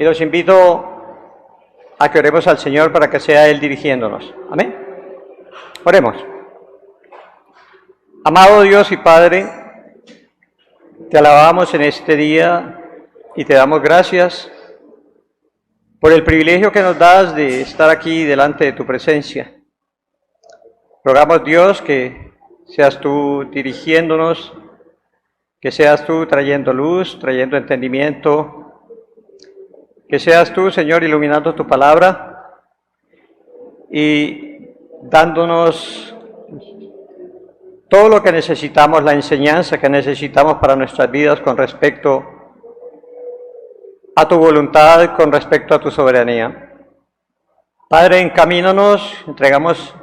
y los invito a que oremos al Señor para que sea Él dirigiéndonos. Amén. Oremos. Amado Dios y Padre, te alabamos en este día y te damos gracias por el privilegio que nos das de estar aquí delante de tu presencia. Rogamos, Dios, que seas tú dirigiéndonos, que seas tú trayendo luz, trayendo entendimiento, que seas tú, Señor, iluminando tu palabra y dándonos todo lo que necesitamos, la enseñanza que necesitamos para nuestras vidas con respecto a tu voluntad, con respecto a tu soberanía. Padre, encamínanos, entregamos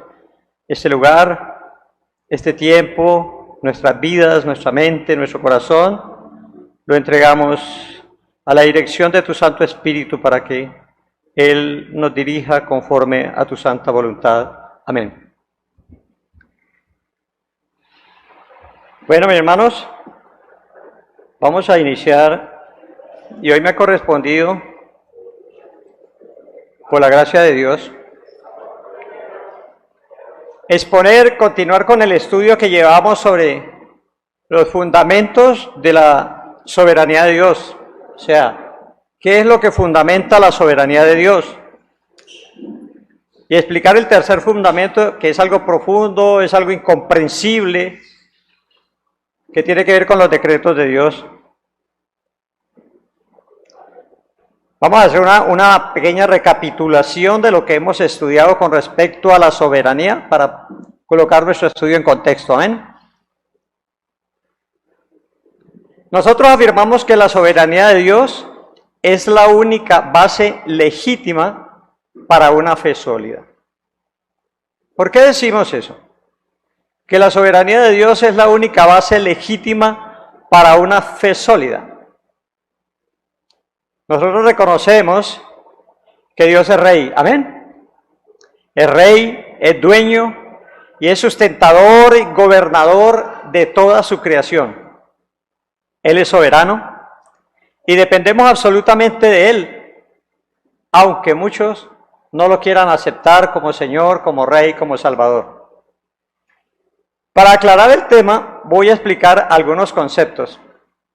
este lugar, este tiempo, nuestras vidas, nuestra mente, nuestro corazón, lo entregamos a la dirección de tu Santo Espíritu para que Él nos dirija conforme a tu santa voluntad. Amén. Bueno, mis hermanos, vamos a iniciar, y hoy me ha correspondido, por la gracia de Dios, continuar con el estudio que llevamos sobre los fundamentos de la soberanía de Dios. O sea, ¿qué es lo que fundamenta la soberanía de Dios? Y explicar el tercer fundamento, que es algo profundo, es algo incomprensible, que tiene que ver con los decretos de Dios. Vamos a hacer una pequeña recapitulación de lo que hemos estudiado con respecto a la soberanía para colocar nuestro estudio en contexto. ¿Amén? Nosotros afirmamos que la soberanía de Dios es la única base legítima para una fe sólida. ¿Por qué decimos eso? Que la soberanía de Dios es la única base legítima para una fe sólida. Nosotros reconocemos que Dios es rey, amén. Es rey, es dueño y es sustentador y gobernador de toda su creación. Él es soberano y dependemos absolutamente de Él, aunque muchos no lo quieran aceptar como Señor, como Rey, como Salvador. Para aclarar el tema, voy a explicar algunos conceptos.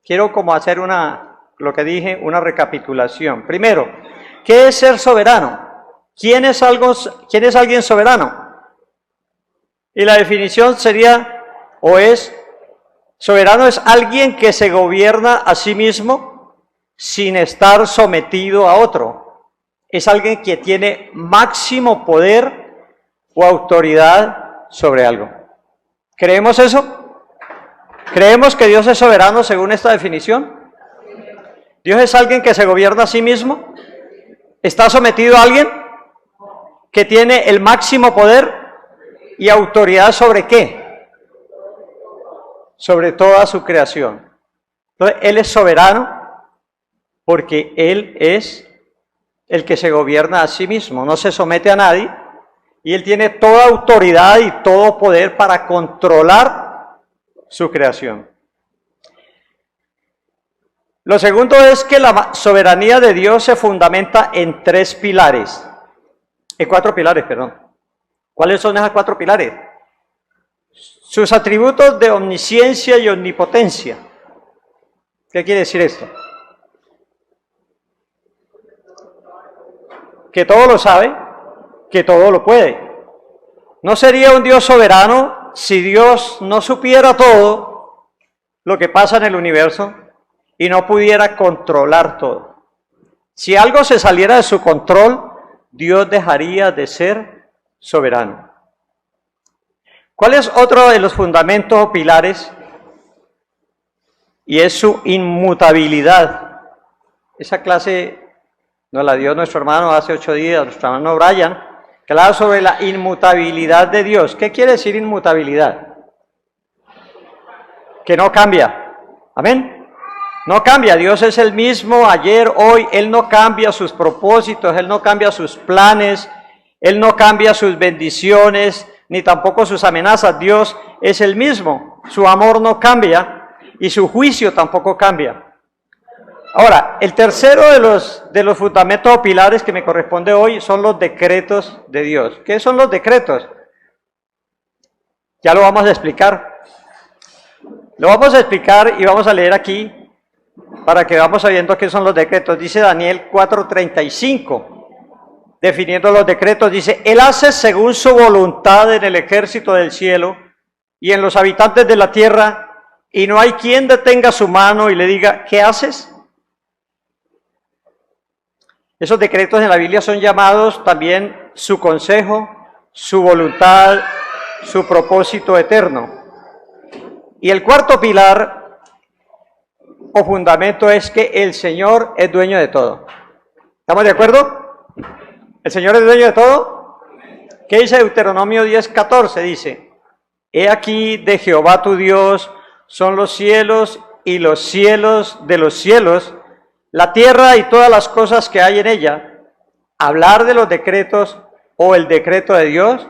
Quiero como hacer lo que dije, una recapitulación. Primero, ¿qué es ser soberano? ¿Quién es alguien soberano? Y la definición sería, soberano es alguien que se gobierna a sí mismo sin estar sometido a otro. Es alguien que tiene máximo poder o autoridad sobre algo. ¿Creemos eso? ¿Creemos que Dios es soberano según esta definición? ¿Dios es alguien que se gobierna a sí mismo? ¿Está sometido a alguien que tiene el máximo poder y autoridad sobre qué? Sobre toda su creación. Entonces, Él es soberano porque Él es el que se gobierna a sí mismo, no se somete a nadie, y Él tiene toda autoridad y todo poder para controlar su creación. Lo segundo es que la soberanía de Dios se fundamenta en cuatro pilares, perdón. ¿Cuáles son esos cuatro pilares? Sus atributos de omnisciencia y omnipotencia. ¿Qué quiere decir esto? Que todo lo sabe, que todo lo puede. ¿No sería un Dios soberano si Dios no supiera todo lo que pasa en el universo y no pudiera controlar todo? Si algo se saliera de su control, Dios dejaría de ser soberano. ¿Cuál es otro de los fundamentos o pilares? Y es su inmutabilidad. Esa clase nos la dio nuestro hermano hace 8 días, nuestro hermano Brian, que hablaba sobre la inmutabilidad de Dios. ¿Qué quiere decir inmutabilidad? Que no cambia. ¿Amén? No cambia. Dios es el mismo ayer, hoy. Él no cambia sus propósitos, Él no cambia sus planes, Él no cambia sus bendiciones, ni tampoco sus amenazas. Dios es el mismo. Su amor no cambia y su juicio tampoco cambia. Ahora, el tercero de los fundamentos o pilares que me corresponde hoy son los decretos de Dios. ¿Qué son los decretos? Ya lo vamos a explicar. Lo vamos a explicar y vamos a leer aquí para que vamos sabiendo qué son los decretos. Dice Daniel 4:35, definiendo los decretos, dice: Él hace según su voluntad en el ejército del cielo y en los habitantes de la tierra, y no hay quien detenga su mano y le diga: ¿qué haces? Esos decretos en la Biblia son llamados también su consejo, su voluntad, su propósito eterno. Y el cuarto pilar o fundamento es que el Señor es dueño de todo. ¿Estamos de acuerdo? ¿El Señor es dueño de todo? ¿Qué dice Deuteronomio 10:14? Dice: He aquí de Jehová tu Dios son los cielos y los cielos de los cielos, la tierra y todas las cosas que hay en ella. Hablar de los decretos o el decreto de Dios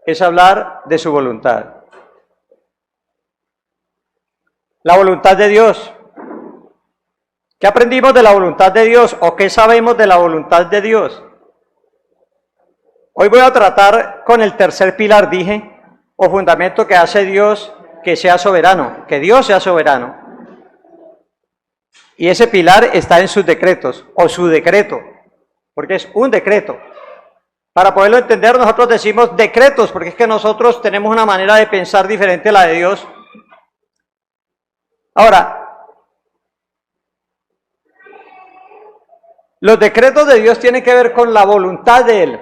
es hablar de su voluntad. La voluntad de Dios. ¿Qué aprendimos de la voluntad de Dios o qué sabemos de la voluntad de Dios? Hoy voy a tratar con el tercer pilar, dije, o fundamento que hace Dios que sea soberano, que Dios sea soberano. Y ese pilar está en sus decretos, o su decreto, porque es un decreto. Para poderlo entender, nosotros decimos decretos, porque es que nosotros tenemos una manera de pensar diferente a la de Dios. Ahora, los decretos de Dios tienen que ver con la voluntad de Él,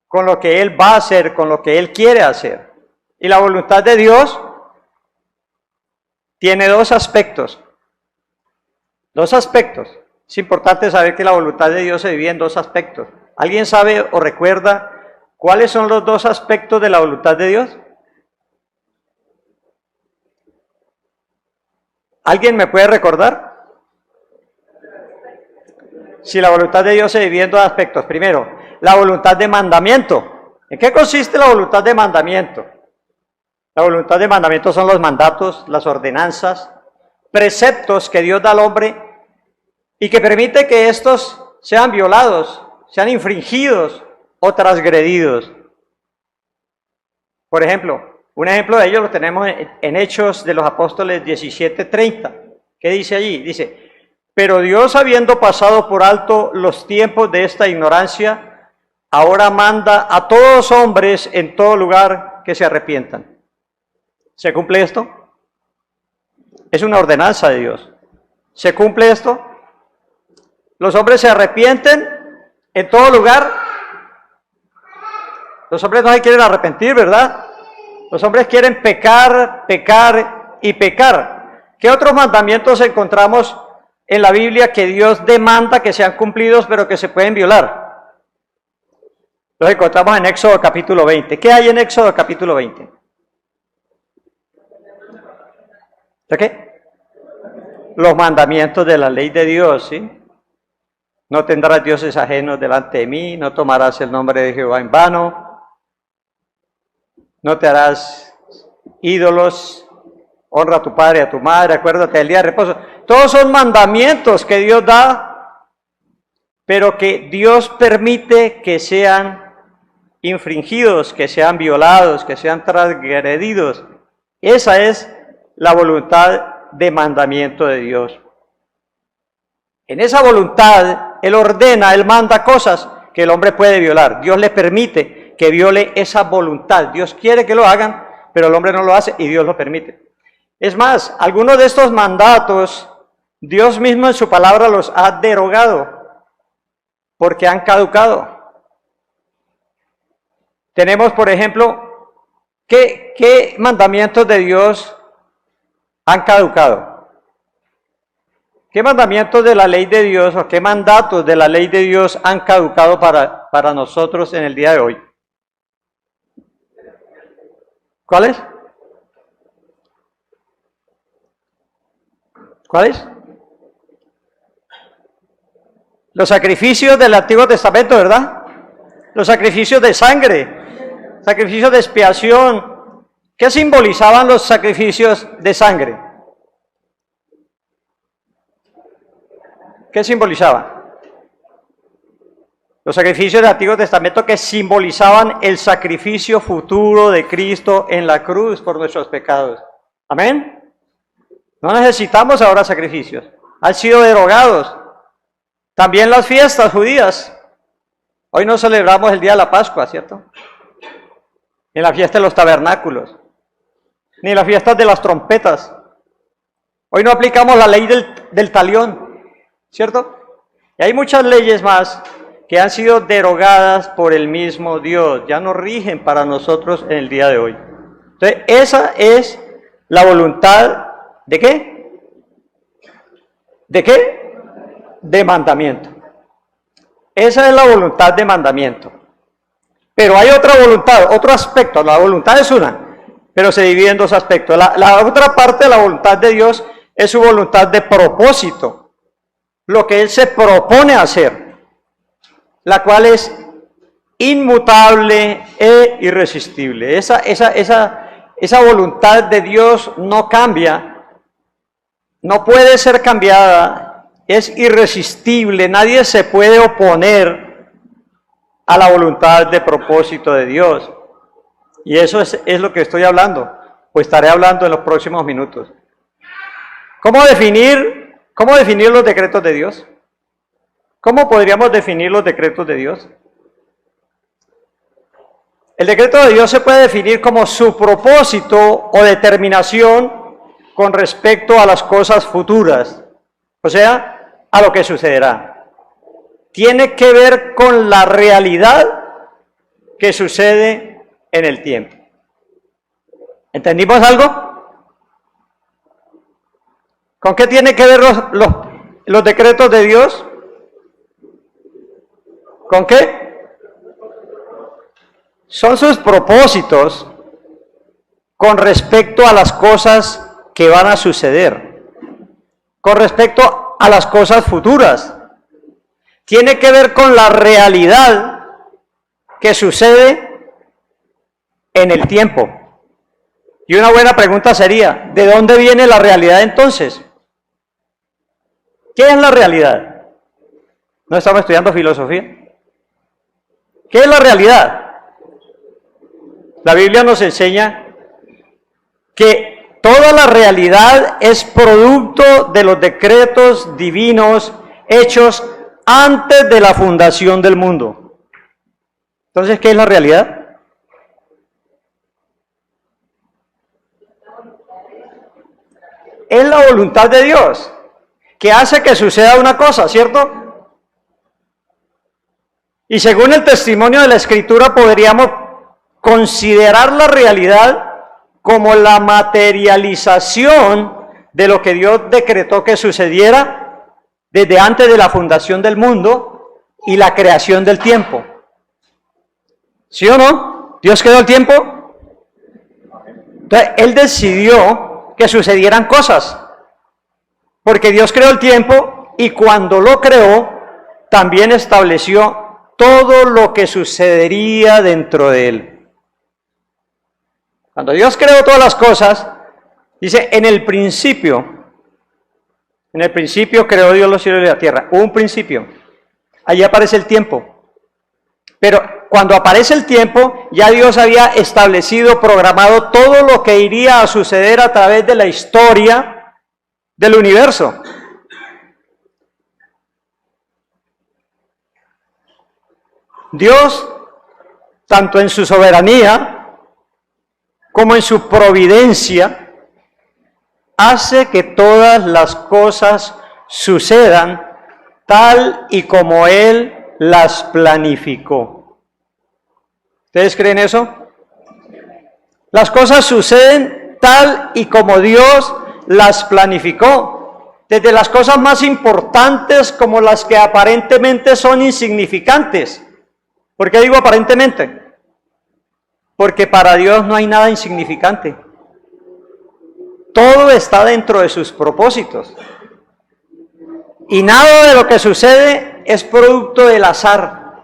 con lo que Él va a hacer, con lo que Él quiere hacer. Y la voluntad de Dios tiene dos aspectos. Dos aspectos. Es importante saber que la voluntad de Dios se divide en dos aspectos. ¿Alguien sabe o recuerda cuáles son los dos aspectos de la voluntad de Dios? ¿Alguien me puede recordar? Si la voluntad de Dios se divide en dos aspectos. Primero, la voluntad de mandamiento. ¿En qué consiste la voluntad de mandamiento? La voluntad de mandamiento son los mandatos, las ordenanzas, preceptos que Dios da al hombre y que permite que estos sean violados, sean infringidos o transgredidos. Por ejemplo, un ejemplo de ello lo tenemos en Hechos de los Apóstoles 17:30. ¿Qué dice allí? Dice: Pero Dios, habiendo pasado por alto los tiempos de esta ignorancia, ahora manda a todos los hombres en todo lugar que se arrepientan. ¿Se cumple esto? Es una ordenanza de Dios. ¿Se cumple esto? Los hombres se arrepienten en todo lugar. Los hombres no se quieren arrepentir, ¿verdad? Los hombres quieren pecar, pecar y pecar. ¿Qué otros mandamientos encontramos en la Biblia que Dios demanda que sean cumplidos, pero que se pueden violar? Los encontramos en Éxodo capítulo 20. ¿Qué hay en Éxodo capítulo 20? ¿Qué? Los mandamientos de la ley de Dios, ¿sí? No tendrás dioses ajenos delante de mí, no tomarás el nombre de Jehová en vano, no te harás ídolos, honra a tu padre y a tu madre, acuérdate del día de reposo. Todos son mandamientos que Dios da, pero que Dios permite que sean infringidos, que sean violados, que sean transgredidos. Esa es la voluntad de mandamiento de Dios. En esa voluntad, Él ordena, Él manda cosas que el hombre puede violar. Dios le permite que viole esa voluntad. Dios quiere que lo hagan, pero el hombre no lo hace y Dios lo permite. Es más, algunos de estos mandatos, Dios mismo en su palabra los ha derogado, porque han caducado. Tenemos, por ejemplo, ¿qué mandamientos de Dios han caducado? ¿Qué mandamientos de la ley de Dios o qué mandatos de la ley de Dios han caducado para nosotros en el día de hoy? ¿Cuáles? ¿Cuáles? Los sacrificios del Antiguo Testamento, ¿verdad? Los sacrificios de sangre, sacrificios de expiación. ¿Qué simbolizaban los sacrificios de sangre? ¿Qué simbolizaban? Los sacrificios del Antiguo Testamento que simbolizaban el sacrificio futuro de Cristo en la cruz por nuestros pecados. Amén. No necesitamos ahora sacrificios. Han sido derogados. También las fiestas judías. Hoy no celebramos el día de la Pascua, ¿cierto? Ni la fiesta de los tabernáculos, ni las fiestas de las trompetas. Hoy no aplicamos la ley del talión, ¿cierto? Y hay muchas leyes más que han sido derogadas por el mismo Dios, ya no rigen para nosotros en el día de hoy. Entonces, esa es la voluntad, ¿de qué? ¿De qué? De mandamiento. Esa es la voluntad de mandamiento. Pero hay otra voluntad, otro aspecto. La voluntad es una, pero se divide en dos aspectos. La otra parte de la voluntad de Dios es su voluntad de propósito, lo que Él se propone hacer, la cual es inmutable e irresistible. Esa voluntad de Dios no cambia, no puede ser cambiada, es irresistible, nadie se puede oponer a la voluntad de propósito de Dios. Y eso es lo que estoy hablando, pues estaré hablando en los próximos minutos. ¿Cómo definir los decretos de Dios? ¿Cómo podríamos definir los decretos de Dios? El decreto de Dios se puede definir como su propósito o determinación con respecto a las cosas futuras, o sea, a lo que sucederá. Tiene que ver con la realidad que sucede en el tiempo. ¿Entendimos algo? ¿Con qué tiene que ver los decretos de Dios? ¿Con qué? Son sus propósitos con respecto a las cosas que van a suceder, con respecto a las cosas futuras. Tiene que ver con la realidad que sucede en el tiempo. Y una buena pregunta sería, ¿de dónde viene la realidad entonces? ¿Qué es la realidad? ¿No estamos estudiando filosofía? ¿Qué es la realidad? La Biblia nos enseña que toda la realidad es producto de los decretos divinos hechos antes de la fundación del mundo. Entonces, ¿qué es la realidad? Es la voluntad de Dios que hace que suceda una cosa, ¿cierto? Y según el testimonio de la Escritura podríamos considerar la realidad como la materialización de lo que Dios decretó que sucediera desde antes de la fundación del mundo y la creación del tiempo. ¿Sí o no? ¿Dios creó el tiempo? Entonces, Él decidió que sucedieran cosas, porque Dios creó el tiempo y cuando lo creó, también estableció todo lo que sucedería dentro de él. Cuando Dios creó todas las cosas, dice, en el principio creó Dios los cielos y la tierra. Hubo un principio. Allí aparece el tiempo. Pero cuando aparece el tiempo, ya Dios había establecido, programado todo lo que iría a suceder a través de la historia del universo. Dios, tanto en su soberanía como en su providencia, hace que todas las cosas sucedan tal y como Él las planificó. ¿Ustedes creen eso? Las cosas suceden tal y como Dios las planificó, desde las cosas más importantes como las que aparentemente son insignificantes. ¿Por qué digo aparentemente? Porque para Dios no hay nada insignificante. Todo está dentro de sus propósitos. Y nada de lo que sucede es producto del azar.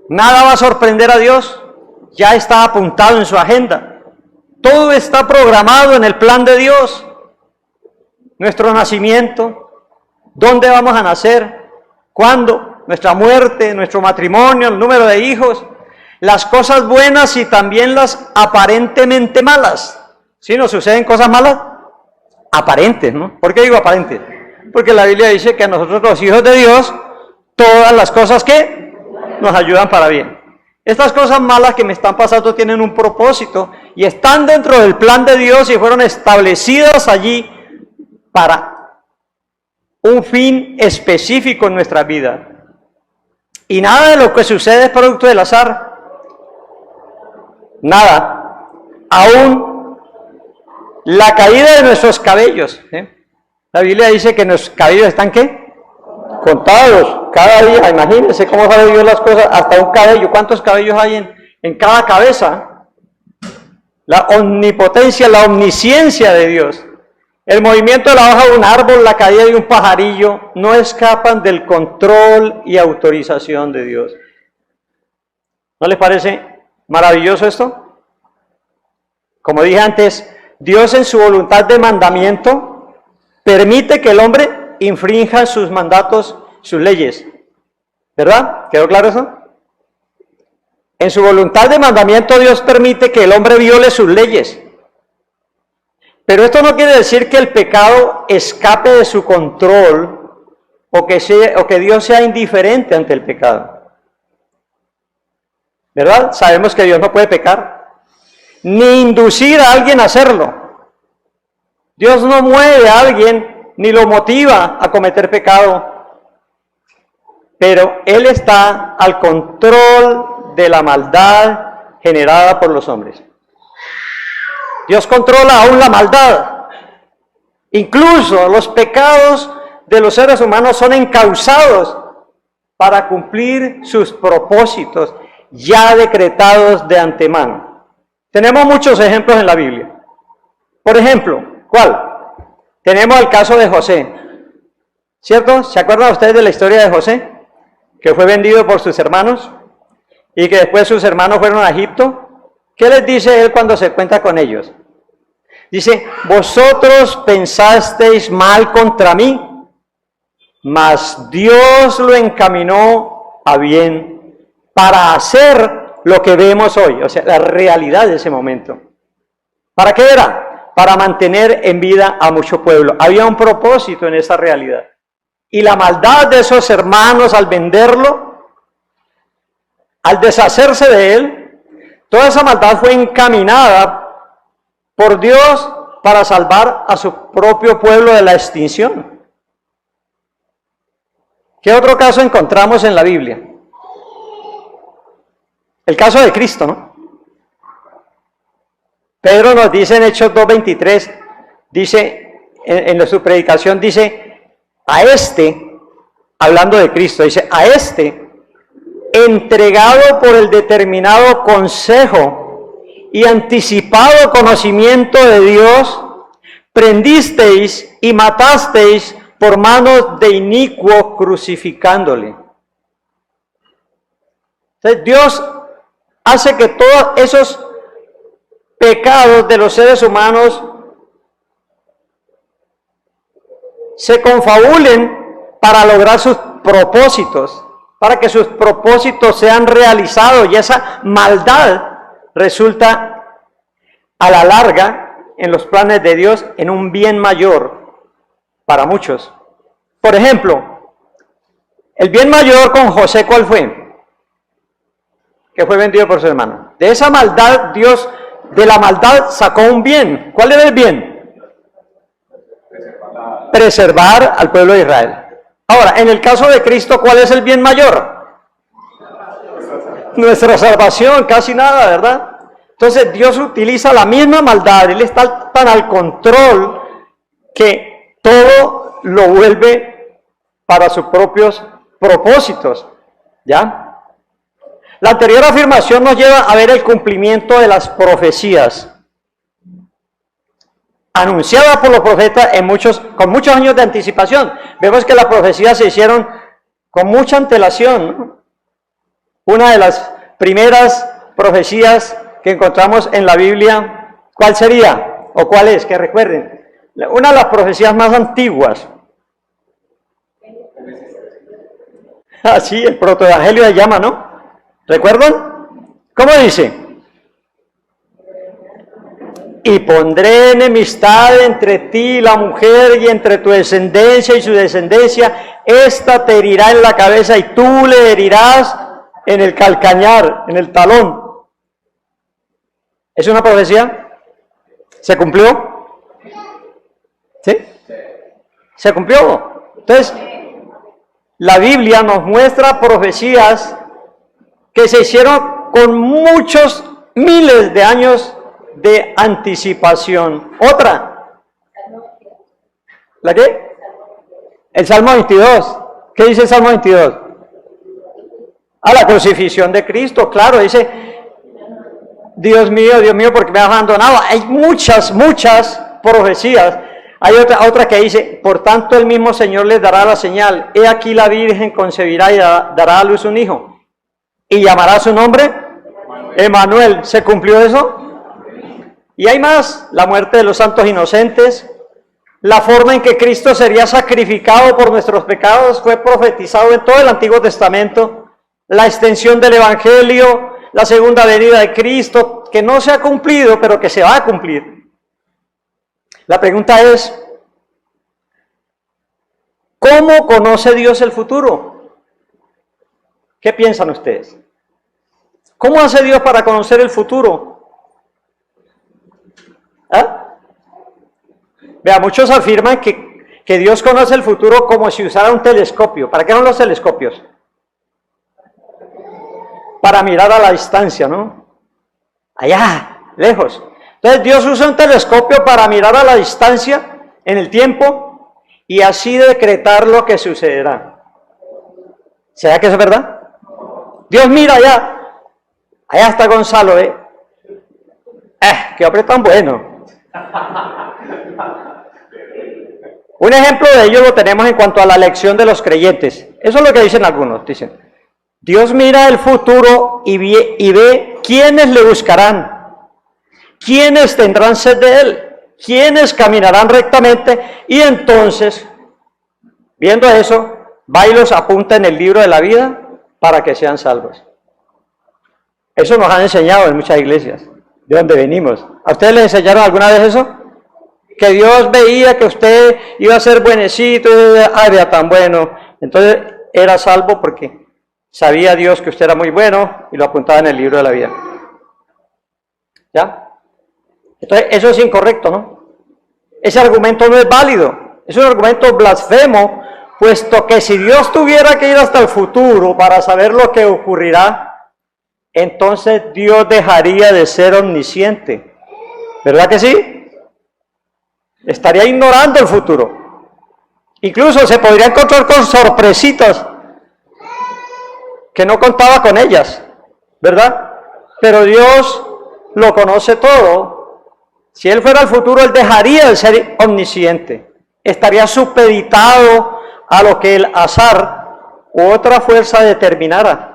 Nada va a sorprender a Dios. Ya está apuntado en su agenda. Todo está programado en el plan de Dios. Nuestro nacimiento, ¿Dónde vamos a nacer? ¿Cuándo? Nuestra muerte, nuestro matrimonio, el número de hijos, las cosas buenas y también las aparentemente malas. ¿Sí nos suceden cosas malas? Aparentes, ¿no? ¿Por qué digo aparentes? Porque la Biblia dice que a nosotros los hijos de Dios, todas las cosas que nos ayudan para bien. Estas cosas malas que me están pasando tienen un propósito y están dentro del plan de Dios y fueron establecidas allí para un fin específico en nuestra vida. Y nada de lo que sucede es producto del azar. Nada. Aún la caída de nuestros cabellos. La Biblia dice que nuestros cabellos están ¿qué? Contados cada día. Imagínense cómo sabe Dios las cosas, hasta un cabello. ¿Cuántos cabellos hay en cada cabeza? La omnipotencia, la omnisciencia de Dios. El movimiento de la hoja de un árbol, la caída de un pajarillo, no escapan del control y autorización de Dios. ¿No les parece maravilloso esto? Como dije antes, Dios en su voluntad de mandamiento permite que el hombre infrinja sus mandatos, sus leyes. ¿Verdad? ¿Quedó claro eso? En su voluntad de mandamiento Dios permite que el hombre viole sus leyes. Pero esto no quiere decir que el pecado escape de su control o que Dios sea indiferente ante el pecado. ¿Verdad? Sabemos que Dios no puede pecar, ni inducir a alguien a hacerlo. Dios no mueve a alguien, ni lo motiva a cometer pecado, pero Él está al control de la maldad generada por los hombres. Dios controla aún la maldad. Incluso los pecados de los seres humanos son encausados para cumplir sus propósitos ya decretados de antemano. Tenemos muchos ejemplos en la Biblia. Por ejemplo, ¿cuál? Tenemos el caso de José, ¿cierto? ¿Se acuerdan ustedes de la historia de José? Que fue vendido por sus hermanos y que después sus hermanos fueron a Egipto. ¿Qué les dice él cuando se encuentra con ellos? Dice, vosotros pensasteis mal contra mí, mas Dios lo encaminó a bien para hacer lo que vemos hoy, o sea, la realidad de ese momento. ¿Para qué era? Para mantener en vida a mucho pueblo. Había un propósito en esa realidad. Y la maldad de esos hermanos al venderlo, al deshacerse de él, toda esa maldad fue encaminada por Dios para salvar a su propio pueblo de la extinción. ¿Qué otro caso encontramos en la Biblia? El caso de Cristo, ¿no? Pedro nos dice en Hechos 2:23, dice, en su predicación dice, a este, hablando de Cristo, dice, a este, entregado por el determinado consejo y anticipado conocimiento de Dios, prendisteis y matasteis por manos de inicuo crucificándole. Entonces Dios hace que todos esos pecados de los seres humanos se confabulen para lograr sus propósitos, para que sus propósitos sean realizados y esa maldad resulta a la larga en los planes de Dios en un bien mayor para muchos. Por ejemplo, el bien mayor con José, ¿cuál fue? Que fue vendido por su hermano. De esa maldad, Dios de la maldad sacó un bien. ¿Cuál era el bien? Preservar al pueblo de Israel. Ahora, en el caso de Cristo, ¿cuál es el bien mayor? Nuestra salvación, casi nada, ¿verdad? Entonces Dios utiliza la misma maldad, Él está tan al control que todo lo vuelve para sus propios propósitos, ¿ya? La anterior afirmación nos lleva a ver el cumplimiento de las profecías anunciadas por los profetas con muchos años de anticipación. Vemos que las profecías se hicieron con mucha antelación, ¿no? Una de las primeras profecías que encontramos en la Biblia, ¿cuál sería? ¿O cuál es? Que recuerden. Una de las profecías más antiguas Así, el protoevangelio se llama, ¿no? ¿Recuerdan? ¿Cómo dice? Y pondré enemistad entre ti y la mujer, y entre tu descendencia y su descendencia. Esta te herirá en la cabeza y tú le herirás en el calcañar, en el talón. ¿Es una profecía? ¿Se cumplió? ¿Sí? ¿Se cumplió? Entonces, la Biblia nos muestra profecías que se hicieron con muchos miles de años de anticipación. Otra. ¿La qué? El Salmo 22. ¿Qué dice el Salmo 22? A la crucifixión de Cristo, claro, dice, Dios mío, ¿por qué me has abandonado? Hay muchas profecías. Hay otra que dice, por tanto el mismo Señor les dará la señal, he aquí la Virgen concebirá y dará a luz un hijo, y llamará su nombre Emmanuel. ¿Se cumplió eso? Y hay más, la muerte de los santos inocentes, la forma en que Cristo sería sacrificado por nuestros pecados fue profetizado en todo el Antiguo Testamento, la extensión del Evangelio, la segunda venida de Cristo, que no se ha cumplido, pero que se va a cumplir. La pregunta es, ¿cómo conoce Dios el futuro? ¿Qué piensan ustedes? ¿Cómo hace Dios para conocer el futuro? ¿Ah? Vea, muchos afirman que Dios conoce el futuro como si usara un telescopio. ¿Para qué son los telescopios? Para mirar a la distancia, ¿no? Allá, lejos. Entonces Dios usa un telescopio para mirar a la distancia en el tiempo y así decretar lo que sucederá. ¿Será que eso es verdad? Dios mira allá está Gonzalo, qué hombre tan bueno. Un ejemplo de ello lo tenemos en cuanto a la elección de los creyentes. Eso es lo que dicen algunos, dicen, Dios mira el futuro y ve quiénes le buscarán, quiénes tendrán sed de él, quiénes caminarán rectamente, y entonces, viendo eso, va y los apunta en el libro de la vida para que sean salvos. Eso nos han enseñado en muchas iglesias, de donde venimos. ¿A ustedes les enseñaron alguna vez eso? Que Dios veía que usted iba a ser buenecito, vea tan bueno, entonces era salvo porque sabía Dios que usted era muy bueno y lo apuntaba en el libro de la vida. ¿Ya? Entonces, eso es incorrecto, ¿no? Ese argumento no es válido, es un argumento blasfemo, puesto que si Dios tuviera que ir hasta el futuro para saber lo que ocurrirá, entonces Dios dejaría de ser omnisciente. ¿Verdad que sí? Estaría ignorando el futuro. Incluso se podría encontrar con sorpresitas que no contaba con ellas, ¿verdad? Pero Dios lo conoce todo. Si Él fuera al futuro, Él dejaría de ser omnisciente. Estaría supeditado a lo que el azar u otra fuerza determinara.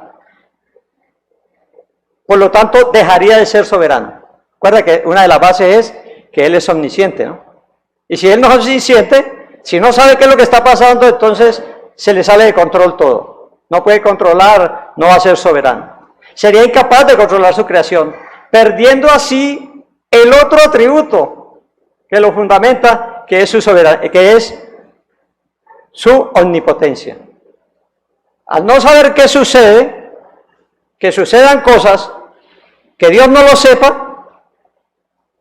Por lo tanto, dejaría de ser soberano. Recuerda que una de las bases es que Él es omnisciente, ¿no? Y si Él no es omnisciente, si no sabe qué es lo que está pasando, entonces se le sale de control todo. No puede controlar, no va a ser soberano. Sería incapaz de controlar su creación, perdiendo así el otro atributo que lo fundamenta, que es su soberanía, que es su omnipotencia. Al no saber qué sucede, que sucedan cosas, que Dios no lo sepa,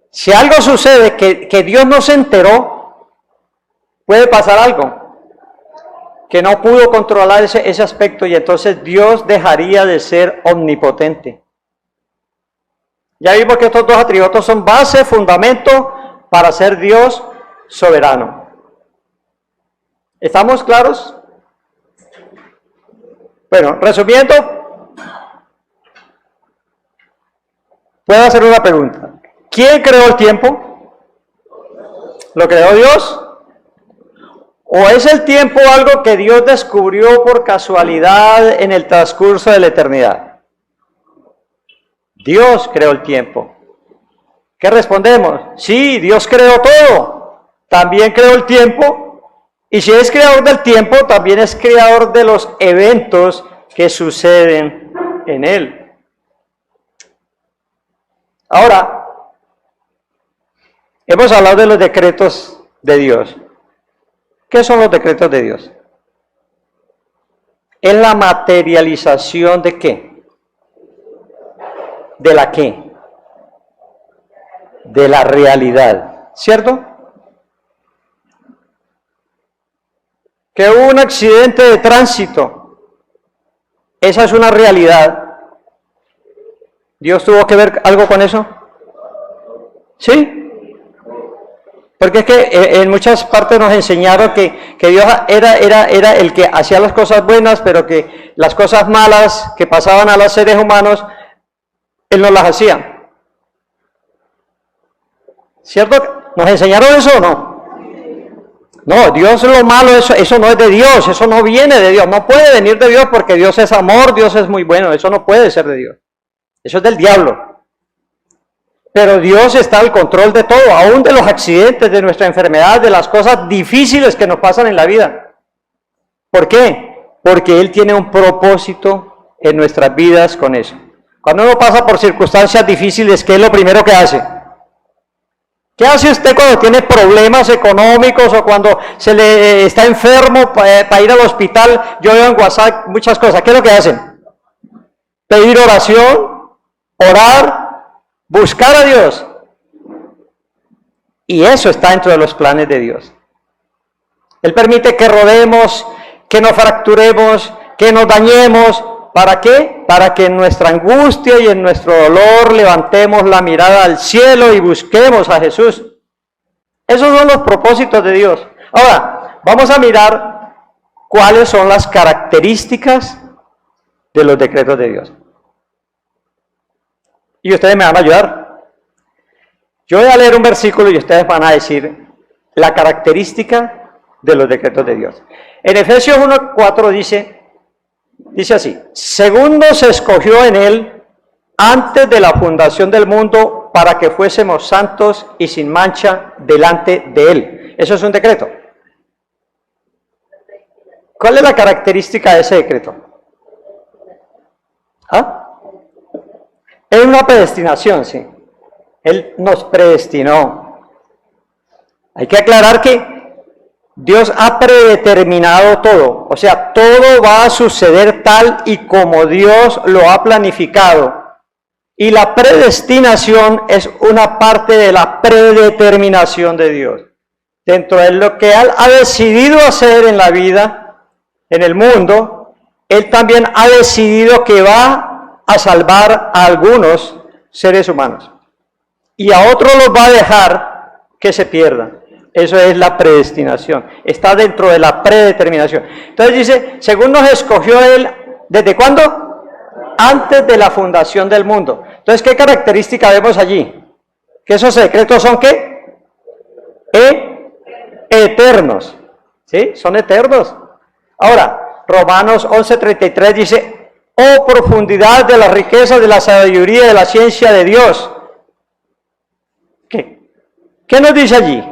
si algo sucede que Dios no se enteró, puede pasar algo que no pudo controlar ese aspecto, y entonces Dios dejaría de ser omnipotente. Ya vimos que estos dos atributos son base, fundamento para ser Dios soberano. ¿Estamos claros? Bueno, resumiendo, puedo hacer una pregunta. ¿Quién creó el tiempo? ¿Lo creó Dios? ¿O es el tiempo algo que Dios descubrió por casualidad en el transcurso de la eternidad? Dios creó el tiempo. ¿Qué respondemos? Sí, Dios creó todo. También creó el tiempo Y si es creador del tiempo, también es creador de los eventos que suceden en él. Ahora, hemos hablado de los decretos de Dios. ¿Qué son los decretos de Dios? Es la materialización ¿de qué? ¿De la qué? De la realidad, ¿cierto? Que hubo un accidente de tránsito, esa es una realidad. ¿Dios tuvo que ver algo con eso? ¿Sí? Porque es que en muchas partes nos enseñaron que Dios era el que hacía las cosas buenas, pero que las cosas malas que pasaban a los seres humanos, Él no las hacía. ¿Cierto? ¿Nos enseñaron eso o no? No, Dios lo malo, eso no es de Dios, eso no viene de Dios, no puede venir de Dios porque Dios es amor, Dios es muy bueno, eso no puede ser de Dios. Eso es del diablo. Pero Dios está al control de todo, aún de los accidentes, de nuestra enfermedad, de las cosas difíciles que nos pasan en la vida. ¿Por qué? Porque Él tiene un propósito en nuestras vidas con eso. Cuando uno pasa por circunstancias difíciles, ¿qué es lo primero que hace? ¿Qué hace usted cuando tiene problemas económicos o cuando se le está enfermo para ir al hospital? Yo veo en WhatsApp muchas cosas. ¿Qué es lo que hacen? Pedir oración, orar, buscar a Dios. Y eso está dentro de los planes de Dios. Él permite que rodemos, que nos fracturemos, que nos dañemos. ¿Para qué? Para que en nuestra angustia y en nuestro dolor levantemos la mirada al cielo y busquemos a Jesús. Esos son los propósitos de Dios. Ahora, vamos a mirar cuáles son las características de los decretos de Dios. Y ustedes me van a ayudar. Yo voy a leer un versículo y ustedes van a decir la característica de los decretos de Dios. En Efesios 1:4 dice así: según nos escogió en Él antes de la fundación del mundo para que fuésemos santos y sin mancha delante de Él. Eso es un decreto. ¿Cuál es la característica de ese decreto? ¿Ah? Es una predestinación, sí. Él nos predestinó. Hay que aclarar que Dios ha predeterminado todo. O sea, todo va a suceder tal y como Dios lo ha planificado. Y la predestinación es una parte de la predeterminación de Dios. Dentro de lo que Él ha decidido hacer en la vida, en el mundo, Él también ha decidido que va a salvar a algunos seres humanos y a otros los va a dejar que se pierdan. Eso es la predestinación, está dentro de la predeterminación. Entonces dice, según nos escogió Él, ¿desde cuándo? Antes de la fundación del mundo. Entonces, ¿qué característica vemos allí? Que esos decretos son ¿qué? Eternos, ¿sí? Son eternos. Ahora, Romanos 11:33 dice, oh profundidad de la riqueza, de la sabiduría, de la ciencia de Dios. ¿Qué nos dice allí?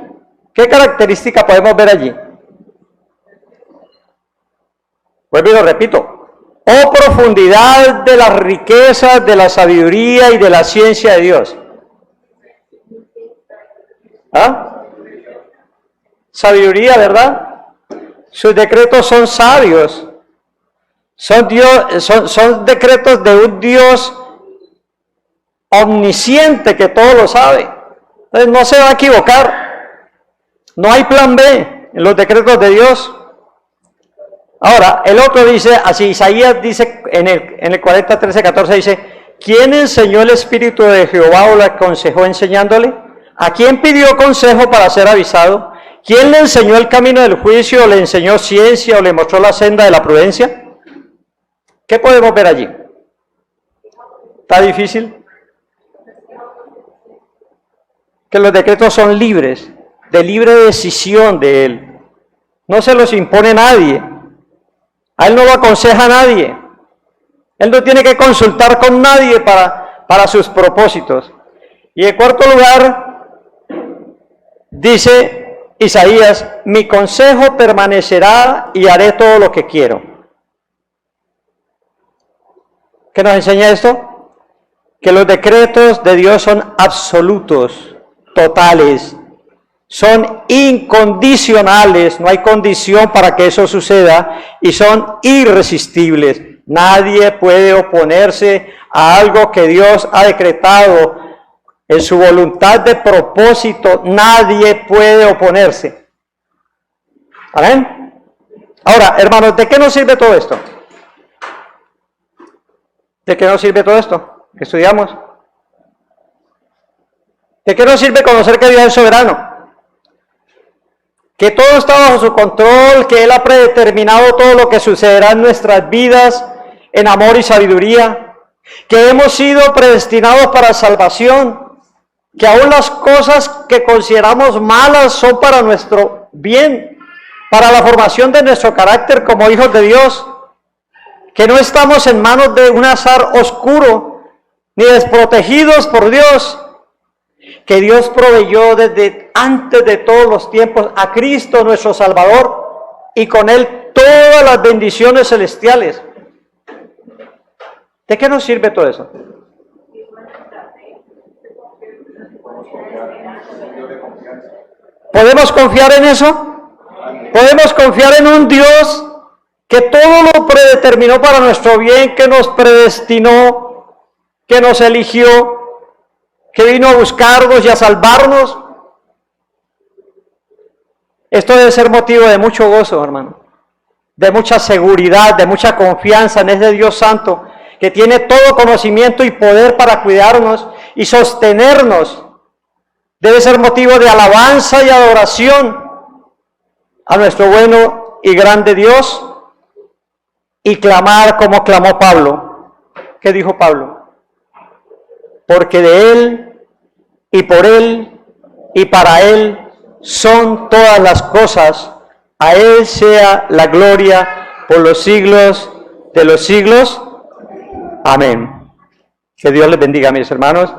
¿Qué característica podemos ver allí? Vuelvo y lo repito. Oh profundidad de la riqueza, de la sabiduría y de la ciencia de Dios. ¿Ah? Sabiduría, ¿verdad? Sus decretos son sabios. Son decretos de un Dios omnisciente que todo lo sabe. Entonces no se va a equivocar. No hay plan B en los decretos de Dios. Ahora, el otro dice, así Isaías dice en el 40:13-14 dice, ¿quién enseñó el Espíritu de Jehová o le aconsejó enseñándole? ¿A quién pidió consejo para ser avisado? ¿Quién le enseñó el camino del juicio o le enseñó ciencia o le mostró la senda de la prudencia? ¿Qué podemos ver allí? ¿Está difícil? Que los decretos son libres, de libre decisión de Él. No se los impone nadie. A Él no lo aconseja nadie. Él no tiene que consultar con nadie para sus propósitos. Y en cuarto lugar, dice, Isaías, mi consejo permanecerá y haré todo lo que quiero. ¿Qué nos enseña esto? Que los decretos de Dios son absolutos, totales, son incondicionales, no hay condición para que eso suceda, y son irresistibles. Nadie puede oponerse a algo que Dios ha decretado en su voluntad de propósito. Nadie puede oponerse. ¿Amén? Ahora, hermanos, ¿de qué nos sirve todo esto? ¿De qué nos sirve todo esto que estudiamos? ¿De qué nos sirve conocer que Dios es soberano? Que todo está bajo su control, que Él ha predeterminado todo lo que sucederá en nuestras vidas en amor y sabiduría, que hemos sido predestinados para salvación, que aún las cosas que consideramos malas son para nuestro bien, para la formación de nuestro carácter como hijos de Dios, que no estamos en manos de un azar oscuro, ni desprotegidos por Dios, que Dios proveyó desde antes de todos los tiempos a Cristo nuestro Salvador, y con Él todas las bendiciones celestiales. ¿De qué nos sirve todo eso? ¿Podemos confiar en eso? ¿Podemos confiar en un Dios que todo lo predeterminó para nuestro bien, que nos predestinó, que nos eligió, que vino a buscarnos y a salvarnos? Esto debe ser motivo de mucho gozo, hermano, de mucha seguridad, de mucha confianza en ese Dios Santo, que tiene todo conocimiento y poder para cuidarnos y sostenernos. Debe ser motivo de alabanza y adoración a nuestro bueno y grande Dios, y clamar como clamó Pablo. ¿Qué dijo Pablo? Porque de Él, y por Él, y para Él son todas las cosas. A Él sea la gloria por los siglos de los siglos. Amén. Que Dios les bendiga, mis hermanos.